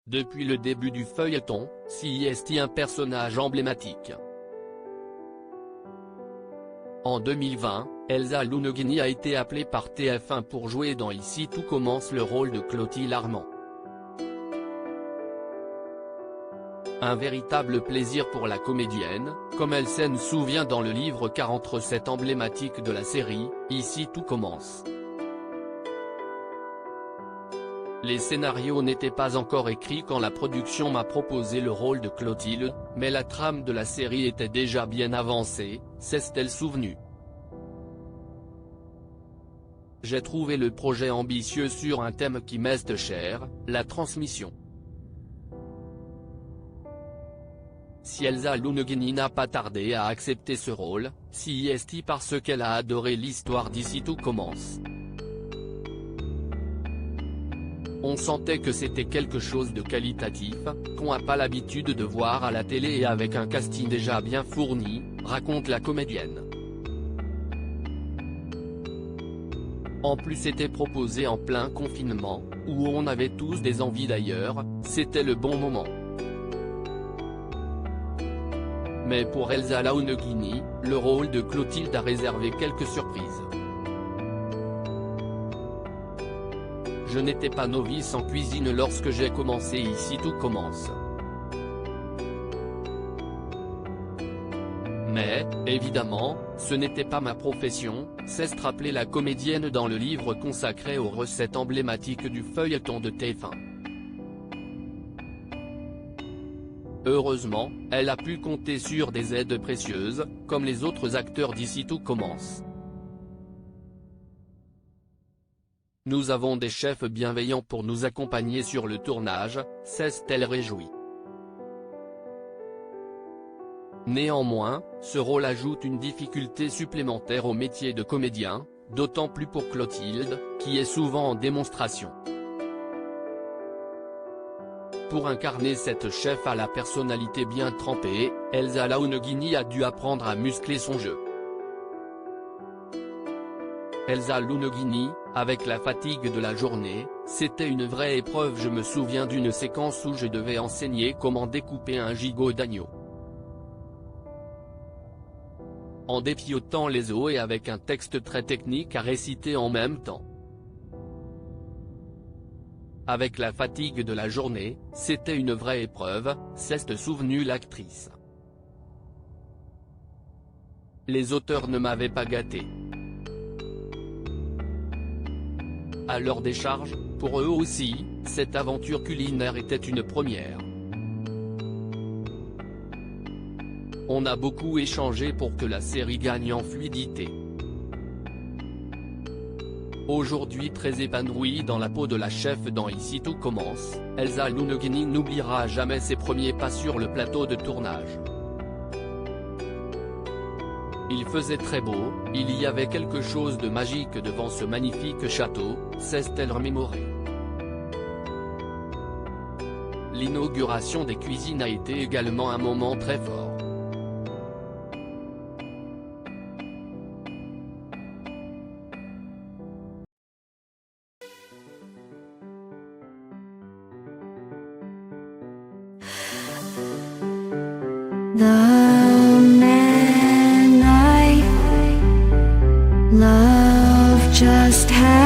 Depuis le début du feuilleton, CIST un personnage emblématique. En 2020, Elsa Lounegini a été appelée par TF1 pour jouer dans Ici tout commence le rôle de Clotilde Armand. Un véritable plaisir pour la comédienne, comme elle s'en souvient dans le livre 47 emblématique de la série, Ici tout commence. Les scénarios n'étaient pas encore écrits quand la production m'a proposé le rôle de Clotilde, mais la trame de la série était déjà bien avancée, s'est-elle souvenue. J'ai trouvé le projet ambitieux sur un thème qui m'est cher, la transmission. Si Elsa Lounegini n'a pas tardé à accepter ce rôle, CIST parce qu'elle a adoré l'histoire d'Ici tout commence. On sentait que c'était quelque chose de qualitatif, qu'on n'a pas l'habitude de voir à la télé et avec un casting déjà bien fourni, raconte la comédienne. En plus c'était proposé en plein confinement, où on avait tous des envies d'ailleurs, c'était le bon moment. Mais pour Elsa Lounegini, le rôle de Clotilde a réservé quelques surprises. Je n'étais pas novice en cuisine lorsque j'ai commencé Ici tout commence. Mais, évidemment, ce n'était pas ma profession, s'est rappelé la comédienne dans le livre consacré aux recettes emblématiques du feuilleton de TF1. Heureusement, elle a pu compter sur des aides précieuses, comme les autres acteurs d'Ici tout commence. Nous avons des chefs bienveillants pour nous accompagner sur le tournage, s'est-elle réjouie. Néanmoins, ce rôle ajoute une difficulté supplémentaire au métier de comédien, d'autant plus pour Clotilde, qui est souvent en démonstration. Pour incarner cette chef à la personnalité bien trempée, Elsa Lounegini a dû apprendre à muscler son jeu. Elsa Lounegini, avec la fatigue de la journée, c'était une vraie épreuve. Je me souviens d'une séquence où je devais enseigner comment découper un gigot d'agneau. En dépiotant les os et avec un texte très technique à réciter en même temps. Avec la fatigue de la journée, c'était une vraie épreuve, s'est souvenue l'actrice. Les auteurs ne m'avaient pas gâté. À leur décharge, pour eux aussi, cette aventure culinaire était une première. On a beaucoup échangé pour que la série gagne en fluidité. Aujourd'hui très épanouie dans la peau de la chef dans Ici tout commence, Elsa Lounegini n'oubliera jamais ses premiers pas sur le plateau de tournage. Il faisait très beau, il y avait quelque chose de magique devant ce magnifique château, s'est-elle remémorée. L'inauguration des cuisines a été également un moment très fort. The man I love just had